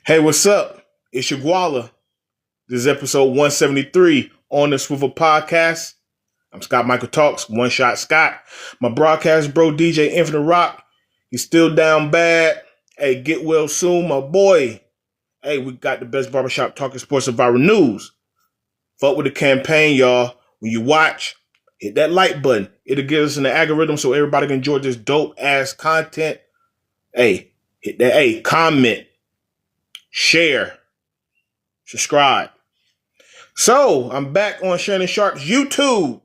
Hey, what's up? It's your Guala. This is episode 173 on the Swivel Podcast. I'm Scott Michael Talks, One Shot Scott. My broadcast bro, DJ Infinite Rock, he's still down bad. Hey, get well soon, my boy. Hey, we got the best barbershop talking sports and viral news. Fuck with the campaign, y'all. When you watch, hit that like button. It'll get us in the algorithm so everybody can enjoy this dope ass content. Hey, hit that, comment, share, subscribe. So I'm back on Shannon Sharp's YouTube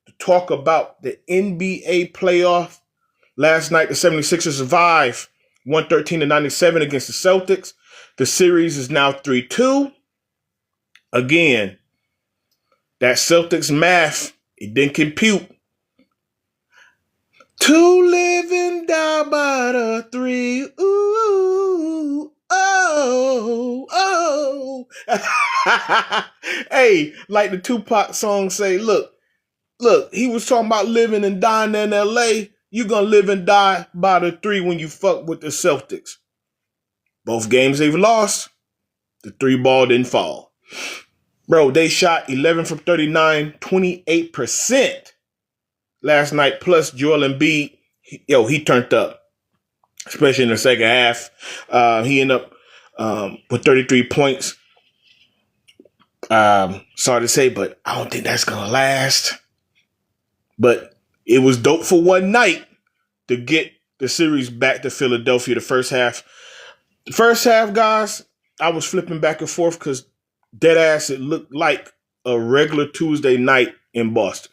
to talk about the NBA playoff. Last night, the 76ers survived 113-97 against the Celtics. The series is now 3-2. Again, that Celtics math, it didn't compute. To live and die by the three. Ooh, oh, oh. Hey, like the Tupac song say, look, he was talking about living and dying in LA. You're going to live and die by the three when you fuck with the Celtics. Both games they've lost, the three ball didn't fall. Bro, they shot 11 from 39, 28% last night, plus Joel Embiid, he turned up, especially in the second half. He ended up with 33 points. Sorry to say, but I don't think that's going to last. But it was dope for one night to get the series back to Philadelphia the first half. The first half, guys, I was flipping back and forth because dead ass, it looked like a regular Tuesday night in Boston.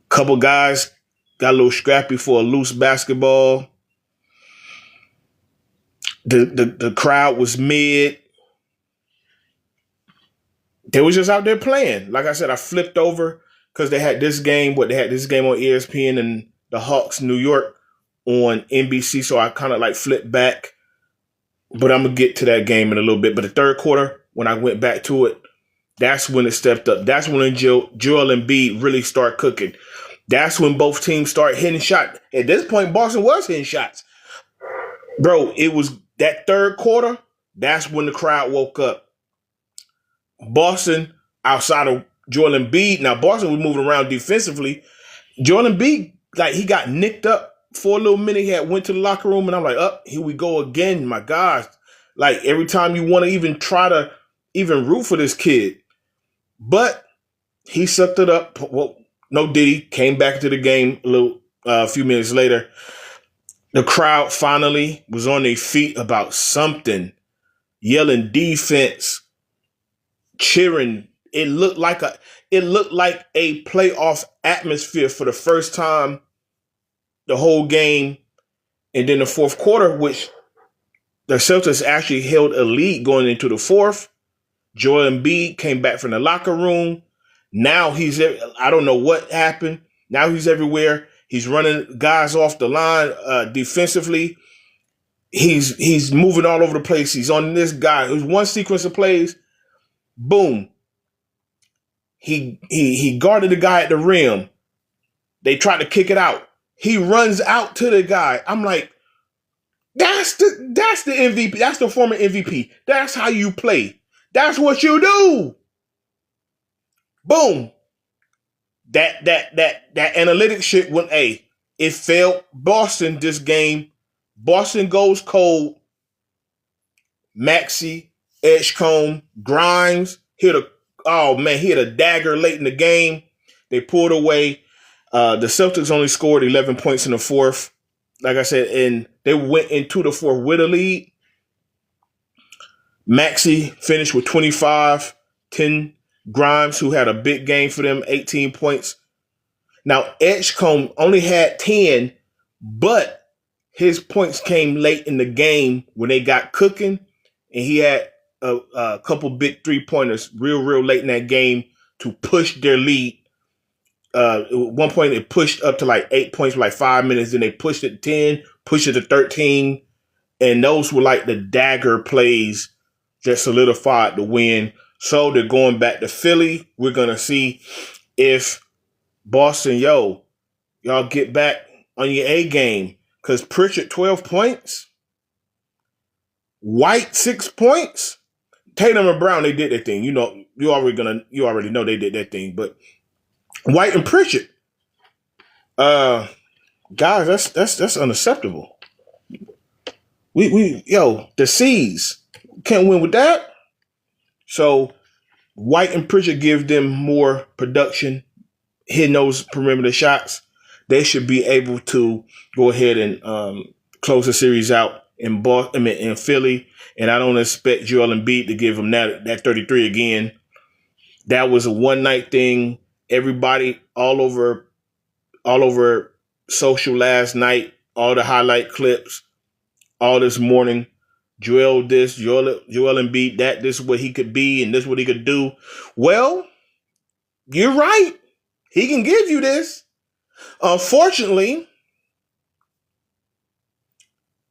Couple guys got a little scrappy for a loose basketball. The crowd was mid. They was just out there playing. Like I said, I flipped over because they had this game. They had this game on ESPN and the Hawks, New York, on NBC. So I kind of like flipped back. But I'm going to get to that game in a little bit. But the third quarter, when I went back to it, that's when it stepped up. That's when Joel Embiid really started cooking. That's when both teams start hitting shots. At this point, Boston was hitting shots. Bro, it was that third quarter. That's when the crowd woke up. Boston, outside of Joel Embiid, now Boston was moving around defensively. Joel Embiid, like, he got nicked up for a little minute. He went to the locker room, and I'm like, here we go again. My gosh. Like, every time you want to even try to even root for this kid. But he sucked it up. Well, no Diddy. Came back to the game a few minutes later. The crowd finally was on their feet about something, yelling defense, cheering. It looked like a playoff atmosphere for the first time the whole game. And then the fourth quarter, which the Celtics actually held a lead going into the fourth. Joel Embiid came back from the locker room. Now I don't know what happened. Now he's everywhere. He's running guys off the line defensively. He's moving all over the place. He's on this guy. It was one sequence of plays. Boom. He guarded the guy at the rim. They tried to kick it out. He runs out to the guy. I'm like, that's the MVP. That's the former MVP. That's how you play. That's what you do. Boom. That analytics shit went, it failed Boston this game. Boston goes cold. Maxey, Edgecombe, Grimes hit a dagger late in the game. They pulled away. The Celtics only scored 11 points in the fourth. Like I said, and they went into the fourth with a lead. Maxey finished with 25, 10. Grimes, who had a big game for them, 18 points. Now, Edgecombe only had 10, but his points came late in the game when they got cooking, and he had a couple big three-pointers real late in that game to push their lead. At one point, it pushed up to like 8 points for like 5 minutes. Then they pushed it to 10, pushed it to 13. And those were like the dagger plays that solidified the win. So they're going back to Philly. We're going to see if Boston, y'all get back on your A game. Because Pritchard, 12 points. White 6 points. Tatum and Brown, they did their thing. You know, you already know they did their thing. But White and Pritchard, uh, guys, that's unacceptable. The C's can't win with that. So White and Pritchard give them more production, hitting those perimeter shots. They should be able to go ahead and close the series out in Philly. And I don't expect Joel Embiid to give them that 33 again. That was a one night thing. Everybody all over social last night, all the highlight clips, all this morning. Joel Embiid that, this is what he could be and this is what he could do. Well, you're right. He can give you this. Unfortunately,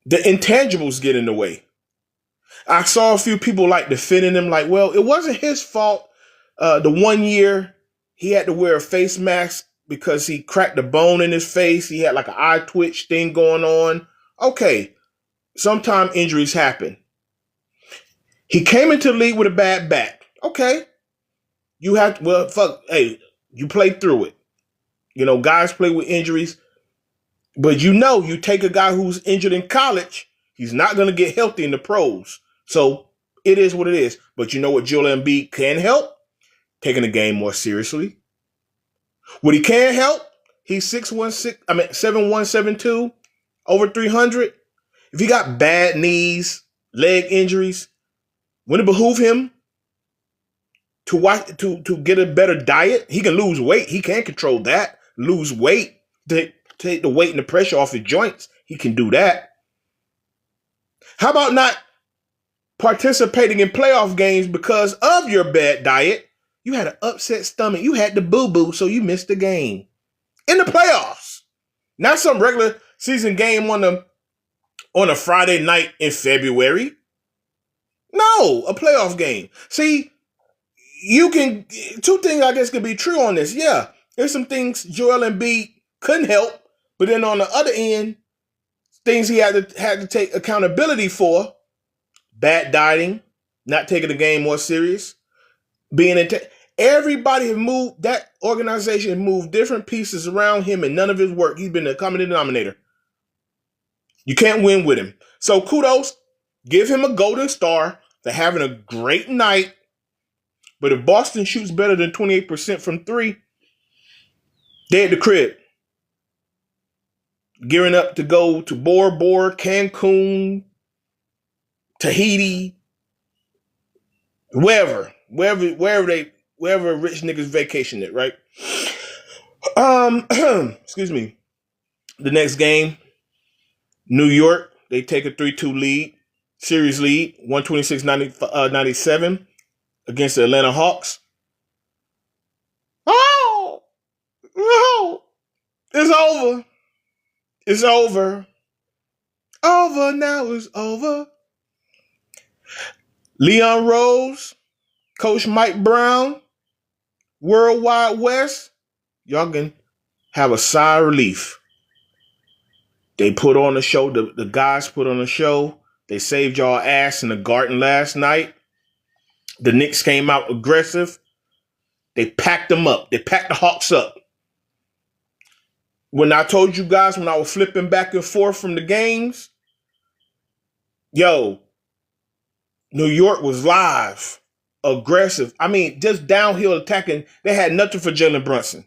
the intangibles get in the way. I saw a few people like defending him like, well, it wasn't his fault. The 1 year he had to wear a face mask because he cracked a bone in his face. He had like an eye twitch thing going on. Okay, sometimes injuries happen. He came into the league with a bad back. Okay, you played through it. You know, guys play with injuries. But you take a guy who's injured in college, he's not going to get healthy in the pros. So it is what it is. But you know what Joel Embiid can help? Taking the game more seriously. What he can help? He's 7'1", over 300. If he got bad knees, leg injuries, wouldn't it behoove him to get a better diet? He can lose weight. He can control that. Lose weight. Take the weight and the pressure off his joints. He can do that. How about not participating in playoff games because of your bad diet? You had an upset stomach. You had the boo-boo, so you missed the game. In the playoffs. Not some regular season game on a Friday night in February. No, a playoff game. See, two things I guess could be true on this. Yeah, there's some things Joel Embiid couldn't help. But then on the other end, things he had to take accountability for: bad dieting, not taking the game more serious, everybody have moved. That organization moved different pieces around him, and none of his work. He's been the common denominator. You can't win with him. So kudos, give him a golden star for having a great night. But if Boston shoots better than 28% from three, they're at the crib. Gearing up to go to Bora Bora, Cancun, Tahiti, wherever rich niggas vacation it, right? Excuse me. The next game, New York, they take a 3-2 lead, series lead, 126-97 against the Atlanta Hawks. Oh, no, it's over. It's over. Over now, it's over. Leon Rose, Coach Mike Brown, Worldwide West, y'all can have a sigh of relief. They put on a show. The guys put on a show. They saved y'all ass in the Garden last night. The Knicks came out aggressive. They packed them up. They packed the Hawks up. When I told you guys, when I was flipping back and forth from the games, New York was live, aggressive. I mean, just downhill attacking. They had nothing for Jalen Brunson.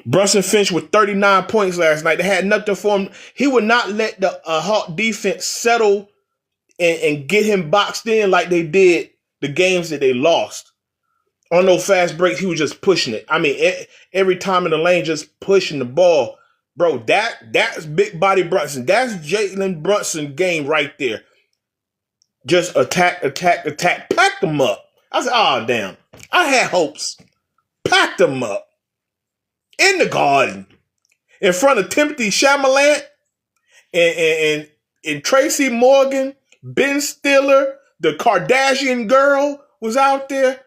Brunson finished with 39 points last night. They had nothing for him. He would not let the Hawk defense settle and get him boxed in like they did the games that they lost. On those fast breaks, he was just pushing it. I mean, every time in the lane, just pushing the ball. Bro, that's big body Brunson. That's Jalen Brunson game right there. Just attack. Pack them up. I said, oh, damn. I had hopes. Pack them up. In the Garden. In front of Timothy Chalamet and Tracy Morgan, Ben Stiller, the Kardashian girl was out there.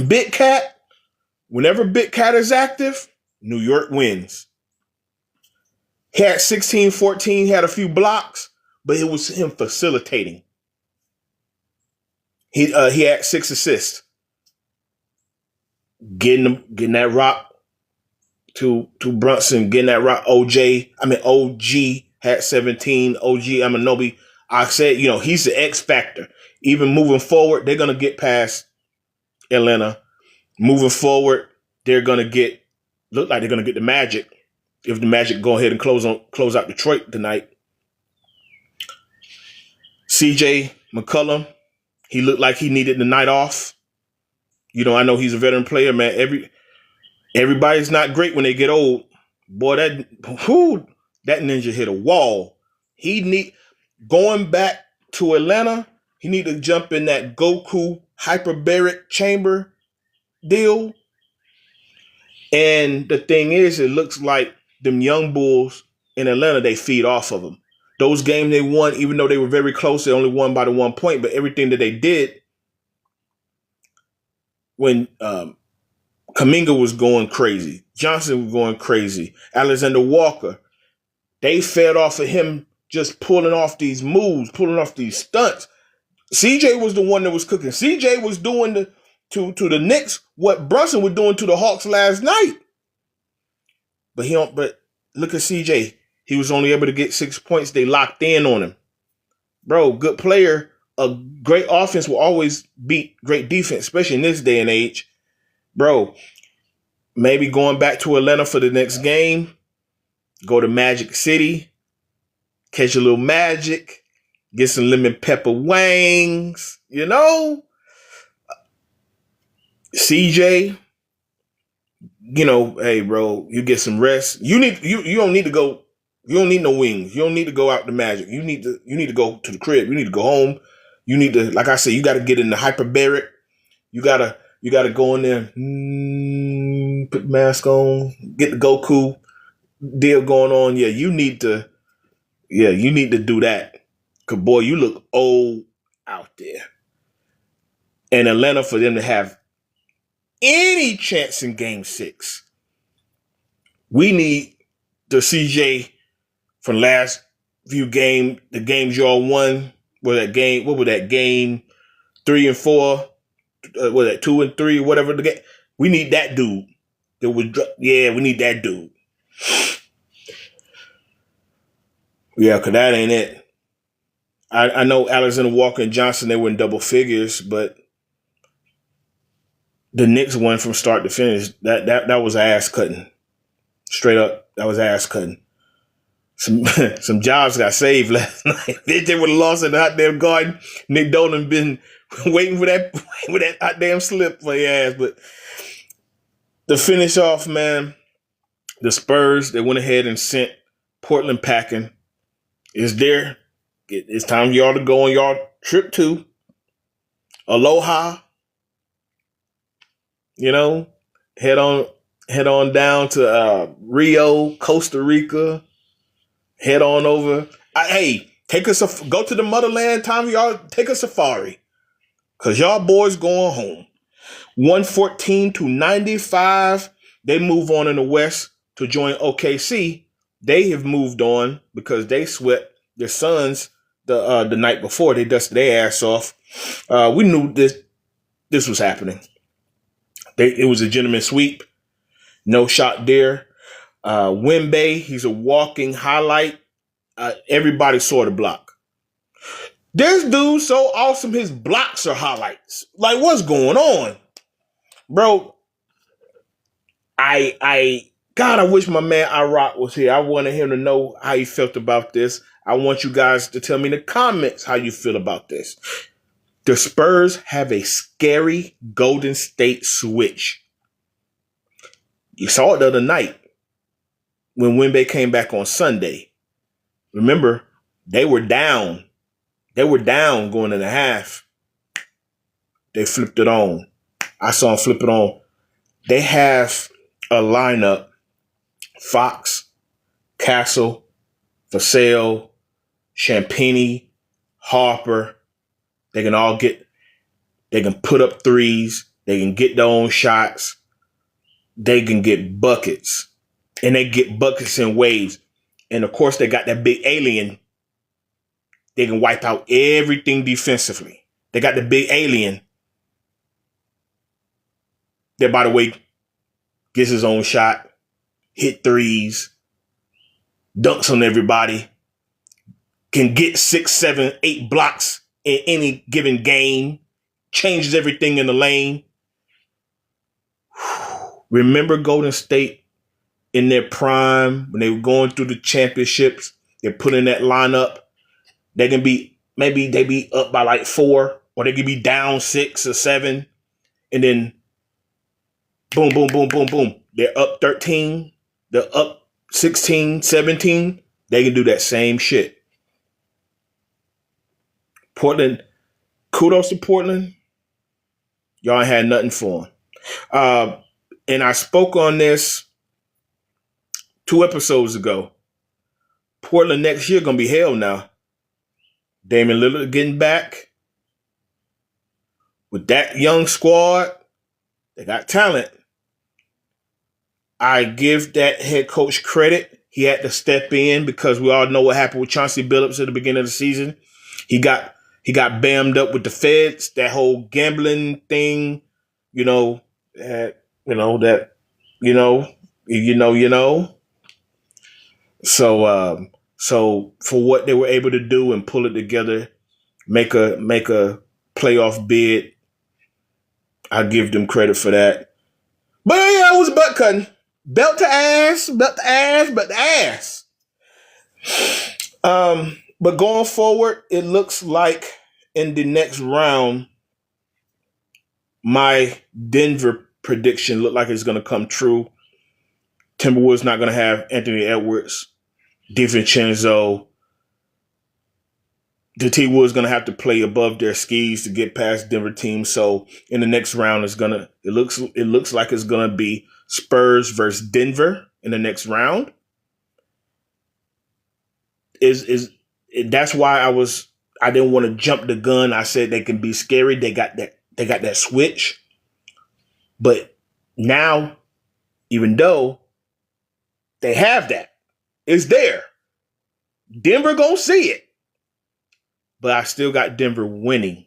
Big Cat. Whenever Big Cat is active, New York wins. He had 16, 14, had a few blocks, but it was him facilitating. He had 6 assists. Getting that rock to Brunson, getting that rock. OG had 17. OG Anunoby. I said, he's the X factor. Even moving forward, they're gonna get past Atlanta. Moving forward, look like they're gonna get the Magic. If the Magic go ahead and close out Detroit tonight. CJ McCollum, he looked like he needed the night off. I know he's a veteran player, man. Everybody's not great when they get old. Boy, that ninja hit a wall. Going back to Atlanta, he need to jump in that Goku hyperbaric chamber deal. And the thing is, it looks like them young bulls in Atlanta, they feed off of them. Those games they won, even though they were very close, they only won by the 1 point. But everything that they did when Kuminga was going crazy, Johnson was going crazy, Alexander Walker, they fed off of him just pulling off these moves, pulling off these stunts. CJ was the one that was cooking. CJ was doing to the Knicks what Brunson was doing to the Hawks last night. But look at CJ. He was only able to get 6 points. They locked in on him. Bro, good player. A great offense will always beat great defense, especially in this day and age. Bro, maybe going back to Atlanta for the next game. Go to Magic City. Catch a little magic. Get some lemon pepper wings. CJ, hey, bro, you get some rest. You don't need to go. You don't need no wings. You don't need to go out to Magic. You need to go to the crib. You need to go home. You need to, like I said, you got to get in the hyperbaric. You gotta go in there, put the mask on, get the Goku deal going on. Yeah, you need to do that. Cause boy, you look old out there. And Atlanta, for them to have any chance in Game 6, we need the CJ from last few games, the games y'all won. What was that game 3 and 4? Was that 2 and 3? Whatever the game. We need that dude. We need that dude. Yeah, cause that ain't it. I know Alexander Walker and Johnson, they were in double figures, but the Knicks won from start to finish. That was ass cutting. Straight up, that was ass cutting. Some jobs got saved last night. They would have lost in the hot damn Garden. Nick Dolan been waiting for that hot damn slip for your ass. But to finish off, man, the Spurs, they went ahead and sent Portland packing. It's there. It's time for y'all to go on y'all trip to Aloha. Head on down to Rio, Costa Rica. Head on over. Go to the motherland. Time for y'all take a safari. Cause y'all boys going home. 114-95. They move on in the West to join OKC. They have moved on because they swept their Suns the night before. They dusted their ass off. We knew this was happening. It was a gentleman's sweep. No shot there. Wemby, he's a walking highlight. Everybody saw the block. This dude so awesome, his blocks are highlights. Like, what's going on? Bro, I wish my man iRock was here. I wanted him to know how he felt about this. I want you guys to tell me in the comments how you feel about this. The Spurs have a scary Golden State switch. You saw it the other night when Wemby came back on Sunday. Remember, they were down. They were down going in the half. They flipped it on. I saw them flip it on. They have a lineup: Fox, Castle, Vassell, Champagnie, Harper. They can put up threes. They can get their own shots. They can get buckets. And they get buckets in waves. And of course, they got that big alien. They can wipe out everything defensively. They got the big alien that, by the way, gets his own shot, hit threes, dunks on everybody, can get 6, 7, 8 blocks in any given game, changes everything in the lane. Remember Golden State in their prime when they were going through the championships? They're putting that lineup. They can be, maybe they be up by like 4, or they could be down 6 or 7, and then boom, boom, boom, boom, boom. They're up 13. They're up 16, 17. They can do that same shit. Portland, kudos to Portland. Y'all ain't had nothing for them. And I spoke on this 2 episodes ago. Portland next year going to be hell now. Damian Lillard getting back. With that young squad, they got talent. I give that head coach credit. He had to step in because we all know what happened with Chauncey Billups at the beginning of the season. He got bammed up with the feds, that whole gambling thing, you know. So for what they were able to do and pull it together, make a playoff bid, I give them credit for that. But yeah, it was butt cutting. Belt to ass. But going forward, it looks like in the next round, my Denver prediction looked like it's going to come true. Timberwolves not going to have Anthony Edwards, DiVincenzo. The T-Wolves going to have to play above their skis to get past Denver team. So in the next round, it looks like it's going to be Spurs versus Denver in the next round. That's why I didn't want to jump the gun. I said they can be scary. They got that switch. But now, even though they have that, it's there. Denver gonna see it. But I still got Denver winning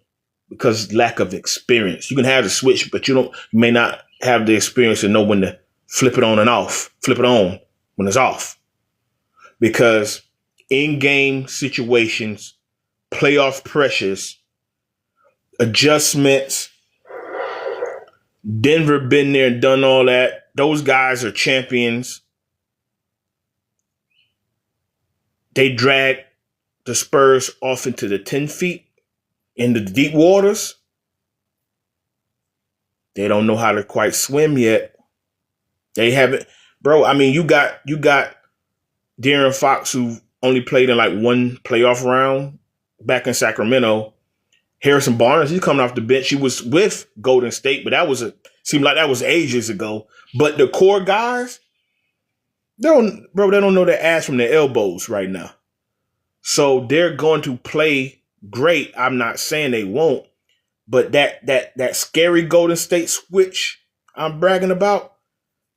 because lack of experience. You can have the switch, but you may not have the experience to know when to flip it on and off. Flip it on when it's off. Because in-game situations, playoff pressures, adjustments, Denver been there and done all that. Those guys are champions. They drag the Spurs off into the 10 feet, into the deep waters. They don't know how to quite swim yet. They haven't, bro. I mean, you got De'Aaron Fox, who only played in like 1 playoff round back in Sacramento. Harrison Barnes, he's coming off the bench. He was with Golden State, but seemed like that was ages ago. But the core guys, they don't know their ass from their elbows right now. So they're going to play great. I'm not saying they won't, but that scary Golden State switch I'm bragging about,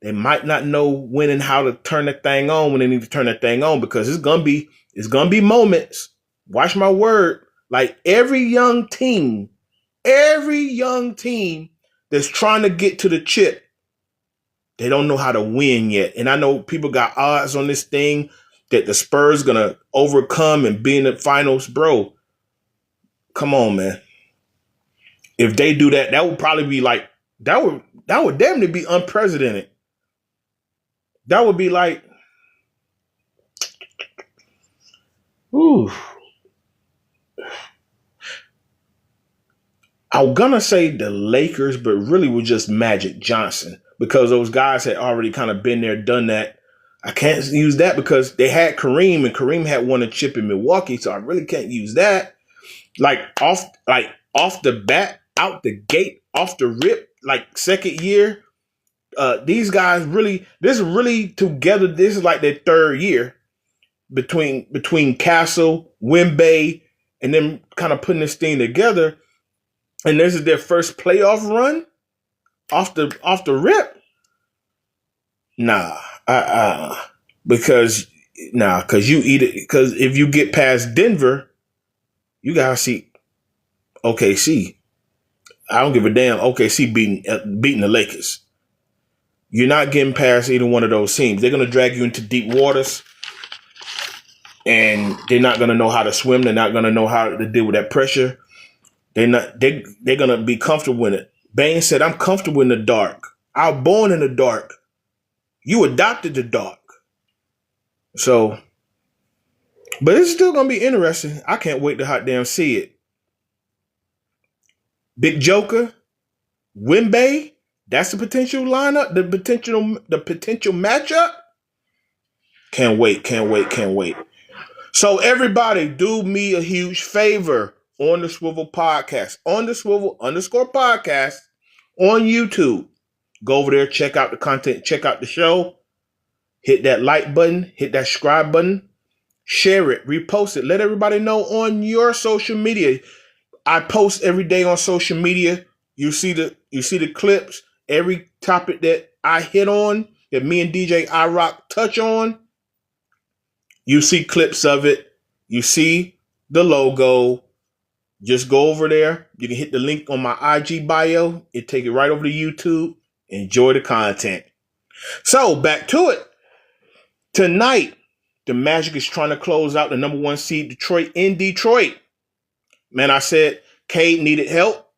they might not know when and how to turn that thing on when they need to turn that thing on, because it's gonna be moments. Watch my word. Like every young team that's trying to get to the chip, they don't know how to win yet. And I know people got odds on this thing that the Spurs gonna overcome and be in the finals. Bro, come on, man. If they do that, that would probably be like, that would definitely be unprecedented. That would be like, ooh. I'm gonna say the Lakers, but really was just Magic Johnson, because those guys had already kind of been there, done that. I can't use that because they had Kareem, and Kareem had won a chip in Milwaukee, so I really can't use that. Like off the bat, out the gate, off the rip, like second year. These guys this is really together. This is like their third year between Castle, Wemby, and them kind of putting this thing together. And this is their first playoff run off the rip. Nah, because Nah, because you eat it. Because if you get past Denver, you gotta see OKC. I don't give a damn. OKC beating the Lakers. You're not getting past either one of those teams. They're gonna drag you into deep waters, and they're not gonna know how to swim. They're not gonna know how to deal with that pressure. They're gonna be comfortable in it. Bane said, "I'm comfortable in the dark. I was born in the dark. You adopted the dark." So, but it's still gonna be interesting. I can't wait to hot damn see it. Big Joker, Wimby, that's the potential lineup, the potential matchup. Can't wait. So everybody, do me a huge favor on the Swivel Podcast, on the Swivel _ podcast on YouTube. Go over there, check out the content, check out the show. Hit that like button, hit that subscribe button, share it, repost it. Let everybody know on your social media. I post every day on social media. You see the clips, every topic that I hit on, that me and DJ iRock touch on. You see clips of it. You see the logo. Just go over there. You can hit the link on my IG bio. It take it right over to YouTube. Enjoy the content. So back to it. Tonight, the Magic is trying to close out the number 1 seed Detroit in Detroit. Man, I said Cade needed help.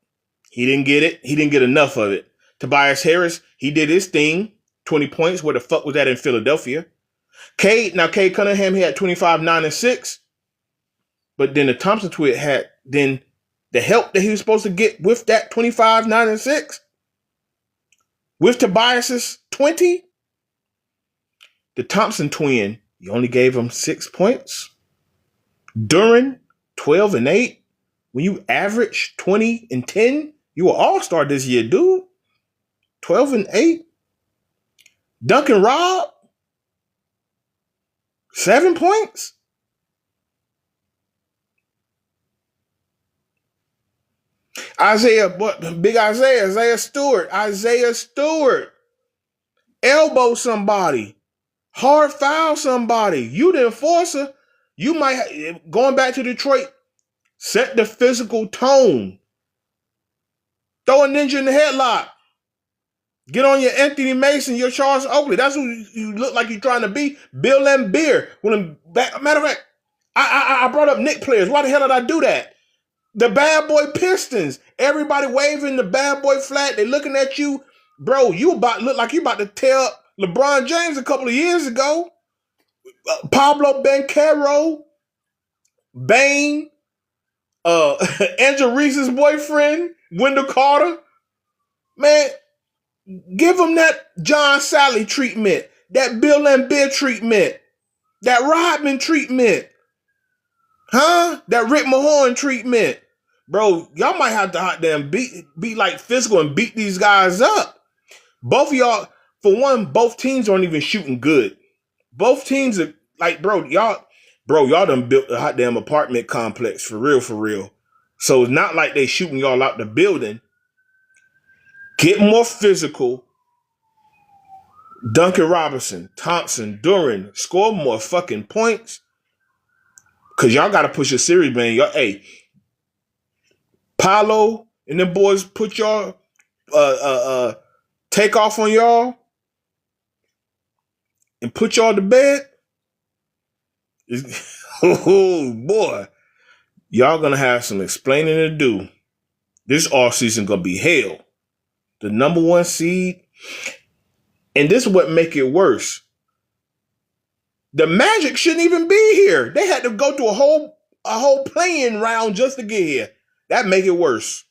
He didn't get it. He didn't get enough of it. Tobias Harris, he did his thing. 20 points. Where the fuck was that in Philadelphia? Cade Cunningham, he had 25, 9, and 6. But then the Thompson twin had then the help that he was supposed to get with that 25, 9, and 6. With Tobias's 20. The Thompson twin, you only gave him 6 points. Duran, 12 and 8. When you average 20 and 10, you were all-star this year, dude. 12 and 8. Duncan Robb, 7 points. Isaiah Stewart. Elbow somebody. Hard foul somebody. You the enforcer. You might, going back to Detroit, set the physical tone. Throw a ninja in the headlock. Get on your Anthony Mason, your Charles Oakley. That's who you look like you're trying to be. Bill Laimbeer. Matter of fact, I brought up Knicks players. Why the hell did I do that? The bad boy Pistons. Everybody waving the bad boy flag. They looking at you. Bro, you look like you about to tear up LeBron James a couple of years ago. Pablo Banchero. Bane. Angel Reese's boyfriend. Wendell Carter. Man, give him that John Sally treatment. That Bill Laimbeer treatment. That Rodman treatment. Huh? That Rick Mahorn treatment. Bro, y'all might have to hot damn be like physical and beat these guys up. Both of y'all, for one, both teams aren't even shooting good. Both teams are like, y'all done built a hot damn apartment complex for real. So it's not like they shooting y'all out the building. Get more physical. Duncan Robinson, Thompson, Duran, score more fucking points. Cause y'all gotta push a series, man. Y'all, hey, Paolo and them boys put y'all take off on y'all and put y'all to bed. Oh boy. Y'all gonna have some explaining to do. This offseason gonna be hell. The number 1 seed. And this is what make it worse. The Magic shouldn't even be here. They had to go through a whole playing round just to get here. That make it worse.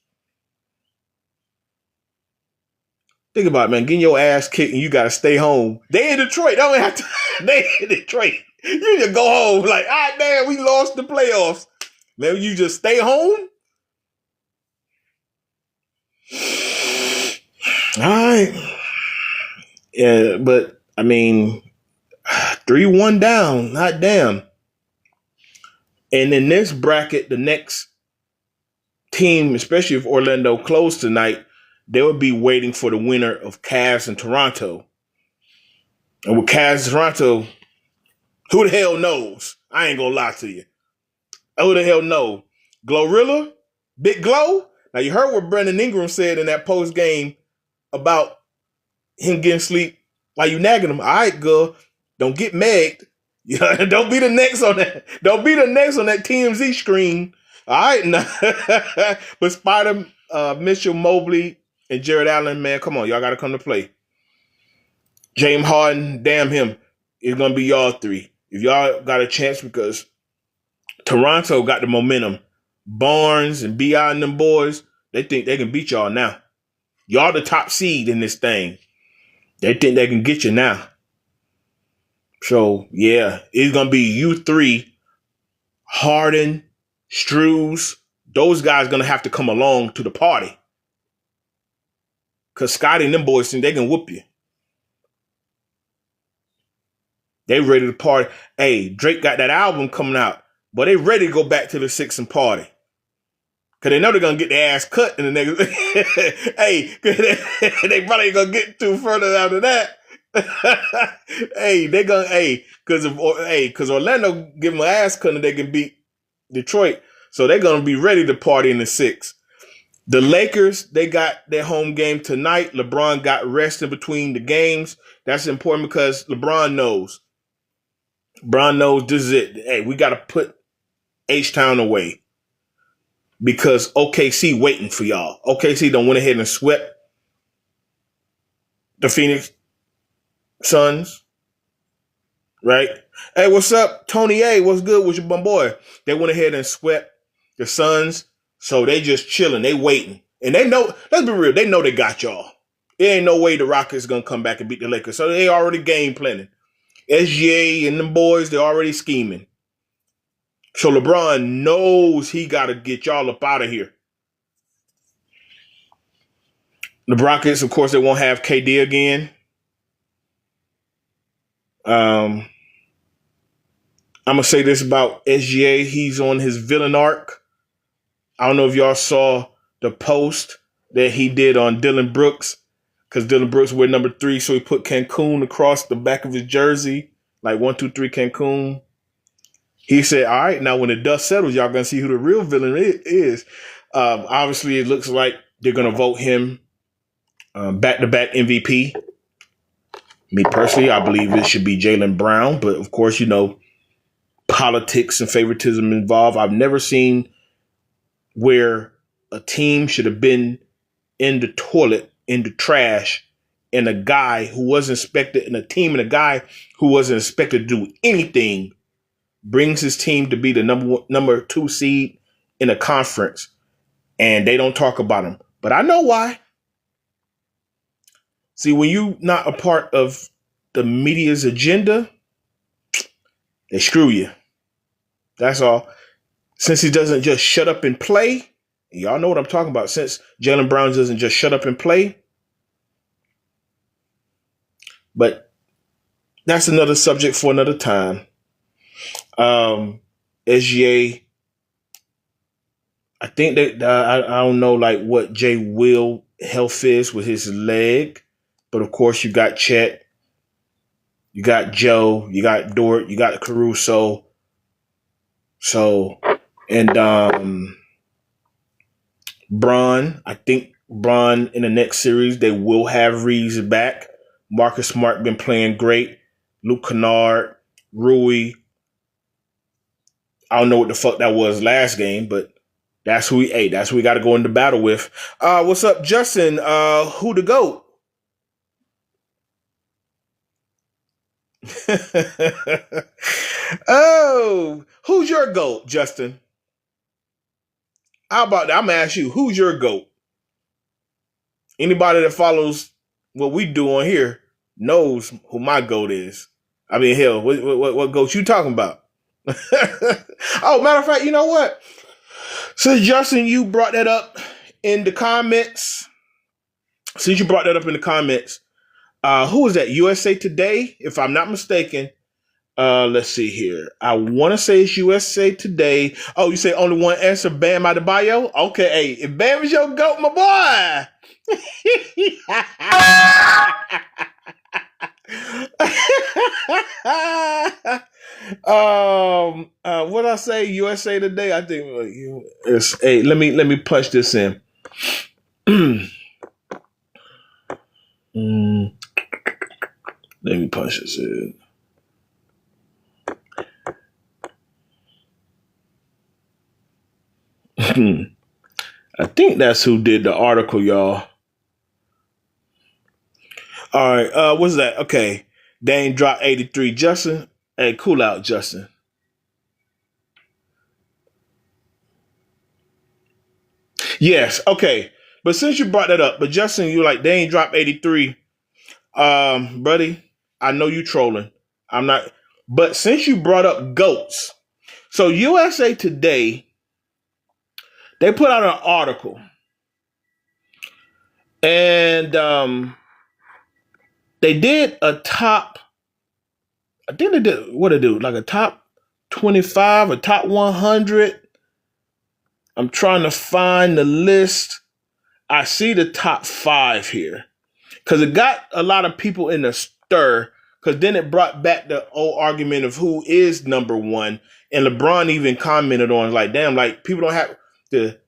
Think about it, man. Getting your ass kicked and you got to stay home. They in Detroit. They in Detroit. You just go home like, damn, we lost the playoffs. Man, you just stay home? All right. Yeah, but, I mean, 3-1 down. Hot damn. And in this bracket, the next team, especially if Orlando closed tonight, they would be waiting for the winner of Cavs and Toronto. And with Cavs and Toronto, Who the hell knows? I ain't gonna lie to you. Who the hell know? Glorilla? Big Glow? Now you heard what Brandon Ingram said in that post game about him getting sleep while you nagging him. All right, girl, don't get magged. Don't be the next on that. Don't be the next on that TMZ screen. All right, now. But Spider, Mitchell, Mobley, and Jared Allen, man, come on, y'all got to come to play. James Harden, damn him, it's gonna be y'all three. If y'all got a chance, because Toronto got the momentum. Barnes and B.I. and them boys, they think they can beat y'all now. Y'all the top seed in this thing. They think they can get you now. So, yeah, it's going to be you three, Harden, Struz. Those guys going to have to come along to the party. Because Scotty and them boys think they can whoop you. They ready to party. Hey, Drake got that album coming out. But they ready to go back to the six and party. Because they know they're going to get their ass cut in the next. Hey, they probably ain't going to get too further after that. Hey, they going to, because Orlando give them an ass cut and they can beat Detroit. So they're going to be ready to party in the six. The Lakers, they got their home game tonight. LeBron got rest in between the games. That's important because LeBron knows. LeBron knows this is it. Hey, we got to put H-Town away. Because OKC waiting for y'all. OKC done went ahead and swept the Phoenix Suns. Right? Hey, what's up? Tony A, what's good with your boy? They went ahead and swept the Suns. So they just chilling. They waiting. And they know, let's be real, they know they got y'all. There ain't no way the Rockets going to come back and beat the Lakers. So they already game planning. SGA and them boys, they're already scheming. So LeBron knows he got to get y'all up out of here. The Rockets, of course, they won't have KD again. I'm going to say this about SGA. He's on his villain arc. I don't know if y'all saw the post that he did on Dylan Brooks, because Dylan Brooks wear number 3, so he put Cancun across the back of his jersey, like 1, 2, 3 Cancun. He said, all right, now when the dust settles, y'all going to see who the real villain is. Obviously, it looks like they're going to vote him back-to-back MVP. Me personally, I believe it should be Jaylen Brown. But, of course, you know, politics and favoritism involved. I've never seen where a team should have been in the toilet, in the trash, and a guy who wasn't expected, and a team and a guy who wasn't expected to do anything brings his team to be the number 2 seed in a conference, and they don't talk about him. But I know why. See, when you're not a part of the media's agenda, they screw you. That's all. Since he doesn't just shut up and play, y'all know what I'm talking about. Since Jaylen Brown doesn't just shut up and play, but that's another subject for another time. SGA, I think that I don't know like what Jay Will health is with his leg, but of course you got Chet, you got Joe, you got Dort, you got Caruso. So, and Bron, I think Bron in the next series they will have Reeves back. Marcus Smart been playing great. Luke Kennard, Rui. I don't know what the fuck that was last game, but that's who we ate. That's who we got to go into battle with. What's up, Justin? Who the GOAT? Oh, who's your GOAT, Justin? How about that? I'm going to ask you, who's your GOAT? Anybody that follows what we do on here knows who my GOAT is. I mean, hell, what GOAT you talking about? Oh, matter of fact, you know what? Since Justin, you brought that up in the comments. Who was that? USA Today, if I'm not mistaken. Let's see here. I want to say it's USA Today. Oh, you say only one answer, Bam Adebayo? Okay, hey, if Bam is your GOAT, my boy. What I say? USA Today. I think it's. Hey, let me punch this in. Mm, let me punch this in. I think that's who did the article, y'all. All right. What's that? Okay. Dane dropped 83. Justin. Hey, cool out, Justin. Yes. Okay. But since you brought that up, but Justin, you like Dane dropped 83. Buddy, I know you trolling. I'm not. But since you brought up goats, so USA Today, they put out an article, and they did a top. I think they did what they do, like a top 25, a top 100. I'm trying to find the list. I see the top 5 here because it got a lot of people in a stir. Because then it brought back the old argument of who is number one, and LeBron even commented on like, damn, like people don't have the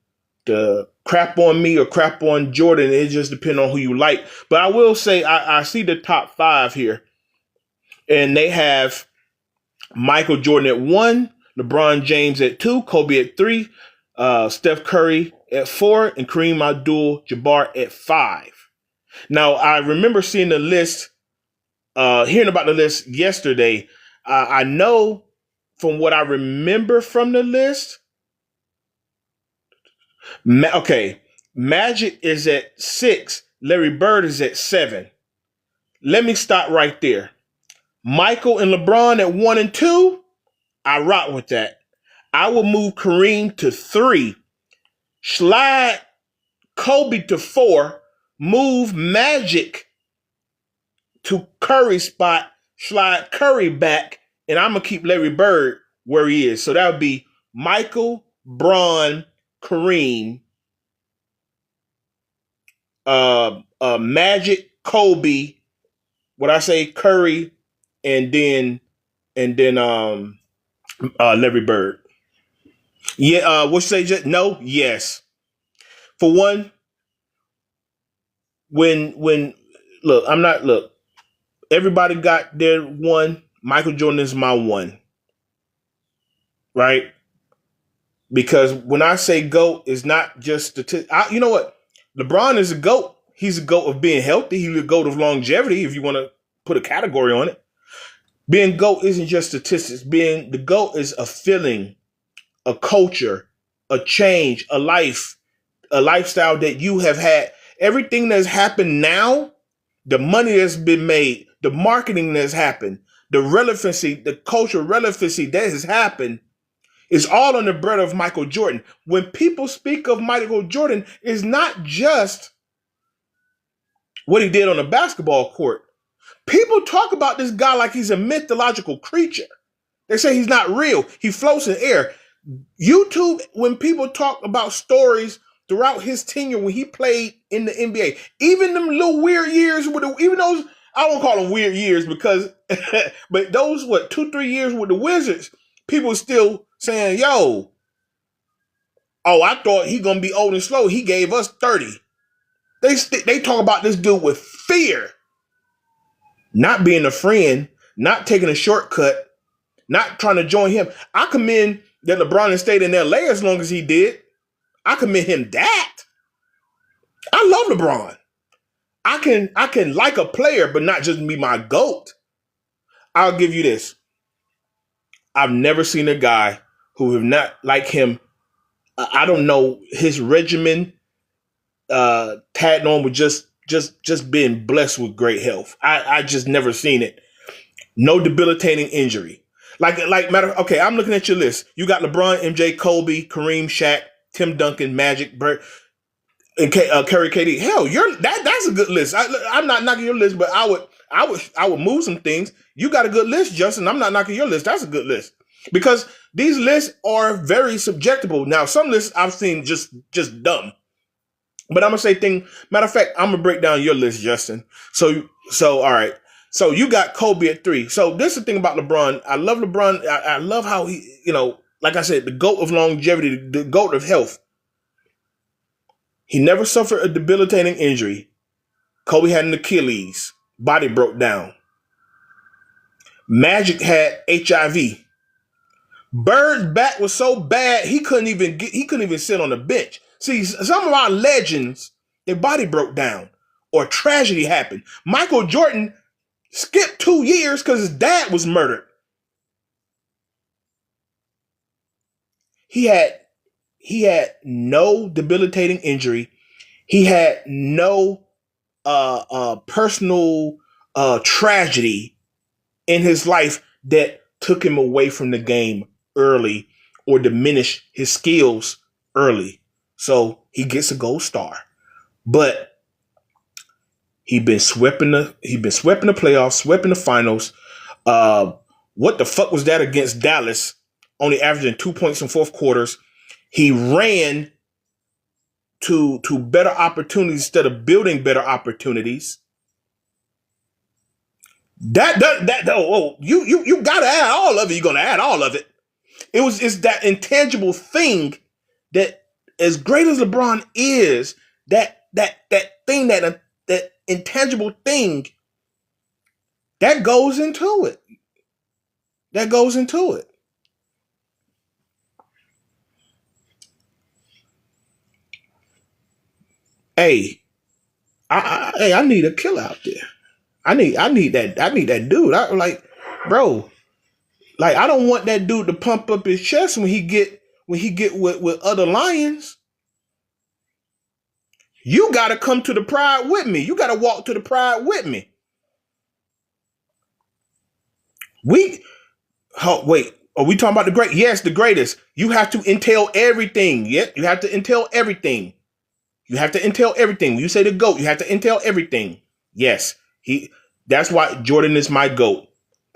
crap on me or crap on Jordan. It just depends on who you like. But I will say I see the top 5 here, and they have Michael Jordan at 1, LeBron James at 2, Kobe at 3, Steph Curry at 4, and Kareem Abdul-Jabbar at 5. Now, I remember seeing the list, hearing about the list yesterday. I know from what I remember from the list, okay, Magic is at 6, Larry Bird is at 7. Let me stop right there. Michael and LeBron at 1 and 2, I rock with that. I will move Kareem to 3, slide Kobe to 4, move Magic to Curry's spot, slide Curry back, and I'm going to keep Larry Bird where he is. So that would be Michael, Bron, Kareem, Magic, Kobe, what I say, Curry, and then Larry Bird. Yeah, what you say? No, yes. For one, when look, I'm not look. Everybody got their one. Michael Jordan is my one, right? Because when I say GOAT, it's not just you know what? LeBron is a GOAT. He's a GOAT of being healthy. He's a GOAT of longevity, if you want to put a category on it. Being GOAT isn't just statistics. Being the GOAT is a feeling, a culture, a change, a life, a lifestyle that you have had. Everything that's happened now, the money that's been made, the marketing that's happened, the relevancy, the cultural relevancy that has happened is all on the bread of Michael Jordan. When people speak of Michael Jordan, it's not just what he did on the basketball court. People talk about this guy like he's a mythological creature. They say he's not real. He floats in air. YouTube, when people talk about stories throughout his tenure when he played in the NBA, even them little weird years even those, I won't call them weird years because, but those 2-3 years with the Wizards, people still saying, "Yo, oh, I thought he gonna be old and slow. He gave us 30." They talk about this dude with fear, not being a friend, not taking a shortcut, not trying to join him. I commend that LeBron stayed in LA as long as he did. I commend him that. I love LeBron. I can like a player, but not just be my GOAT. I'll give you this. I've never seen a guy who have not like him. I don't know, his regimen tagged on with just being blessed with great health. I just never seen it. No debilitating injury. Okay, I'm looking at your list. You got LeBron, MJ, Kobe, Kareem, Shaq, Tim Duncan, Magic, Bird, and Curry, KD. Hell, that's a good list. I'm not knocking your list, but I would move some things. You got a good list, Justin. I'm not knocking your list. That's a good list because these lists are very subjectable. Now, some lists I've seen just dumb, but I'm gonna say matter of fact, I'm gonna break down your list, Justin. So all right. So you got Kobe at 3. So this is the thing about LeBron. I love LeBron. I love how he, like I said, the GOAT of longevity, the GOAT of health. He never suffered a debilitating injury. Kobe had an Achilles. Body broke down. Magic had HIV. Bird's back was so bad he couldn't even sit on the bench. See, some of our legends, their body broke down or tragedy happened. Michael Jordan skipped 2 years because his dad was murdered. He had no debilitating injury. He had no personal tragedy in his life that took him away from the game early or diminished his skills early. So he gets a gold star. But he's been swept in the playoffs, swept in the finals. What the fuck was that against Dallas? Only averaging 2 points in fourth quarters. He ran to better opportunities instead of building better opportunities. You gotta add all of it. You're gonna add all of it. It's that intangible thing that, as great as LeBron is, that intangible thing that goes into it. That goes into it. Hey, I need a killer out there. I need that dude. Bro, like, I don't want that dude to pump up his chest when he get with other lions. You gotta come to the pride with me. You gotta walk to the pride with me. Wait, are we talking about the great? Yes, the greatest. You have to entail everything. Yep, you have to entail everything. You have to entail everything. When you say the GOAT, you have to entail everything. Yes, that's why Jordan is my GOAT.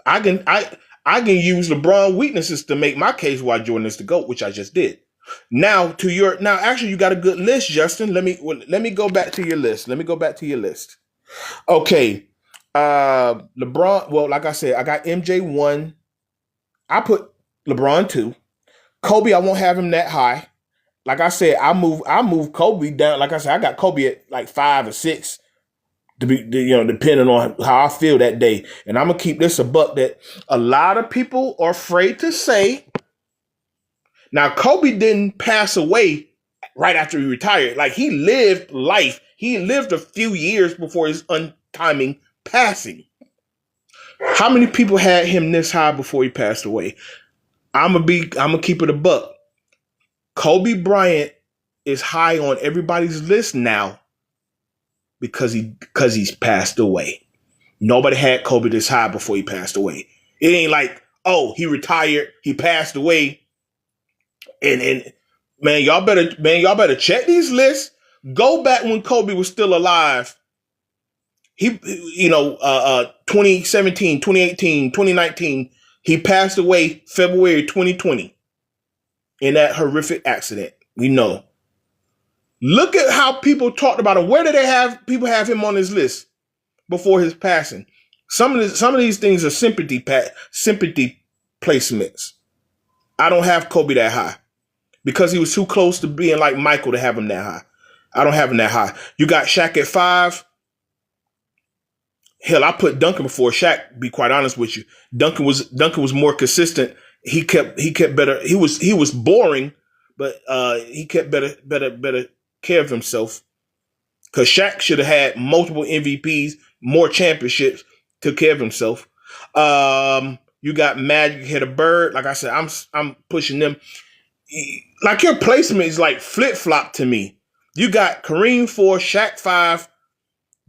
I can use LeBron weaknesses to make my case why Jordan is the GOAT, which I just did. Now actually you got a good list, Justin. Let me go back to your list. Okay. LeBron, well, like I said, I got MJ 1. I put LeBron 2. Kobe, I won't have him that high. Like I said, I move Kobe down. Like I said, I got Kobe at like 5 or 6 depending on how I feel that day. And I'm gonna keep this a buck that a lot of people are afraid to say. Now, Kobe didn't pass away right after he retired. Like, he lived life. He lived a few years before his untiming passing. How many people had him this high before he passed away? I'm gonna keep it a buck. Kobe Bryant is high on everybody's list now because he's passed away. Nobody had Kobe this high before he passed away. It ain't like, oh, he retired, he passed away, and man, y'all better check these lists. Go back when Kobe was still alive. He 2017, 2018, 2019, he passed away February 2020 in that horrific accident. We know. Look at how people talked about him. Where did people have him on his list before his passing? Some of these things are sympathy placements. I don't have Kobe that high because he was too close to being like Michael to have him that high. I don't have him that high. You got Shaq at 5. Hell, I put Duncan before Shaq, to be quite honest with you. Duncan was more consistent. He kept better. He was boring, but he kept better care of himself. Because Shaq should have had multiple MVPs, more championships, took care of himself. You got Magic, hit a Bird. Like I said, I'm pushing them. Like, your placement is like flip-flop to me. You got Kareem 4, Shaq 5,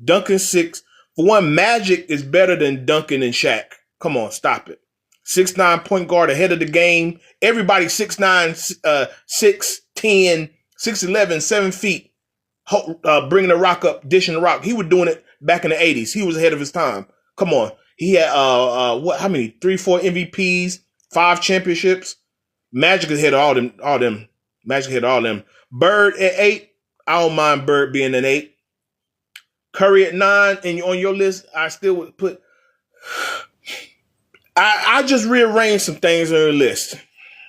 Duncan 6. For one, Magic is better than Duncan and Shaq. Come on, stop it. 6'9" point guard ahead of the game. Everybody 6'9", 6'10", 6'11", 7 feet, bringing the rock up, dishing the rock. He was doing it back in the 80s. He was ahead of his time. Come on. He had, how many? 3, 4 MVPs, 5 championships. Magic is ahead of all them. Magic hit all them. Bird at 8. I don't mind Bird being an 8. Curry at 9, and on your list, I still would put I just rearranged some things on your list.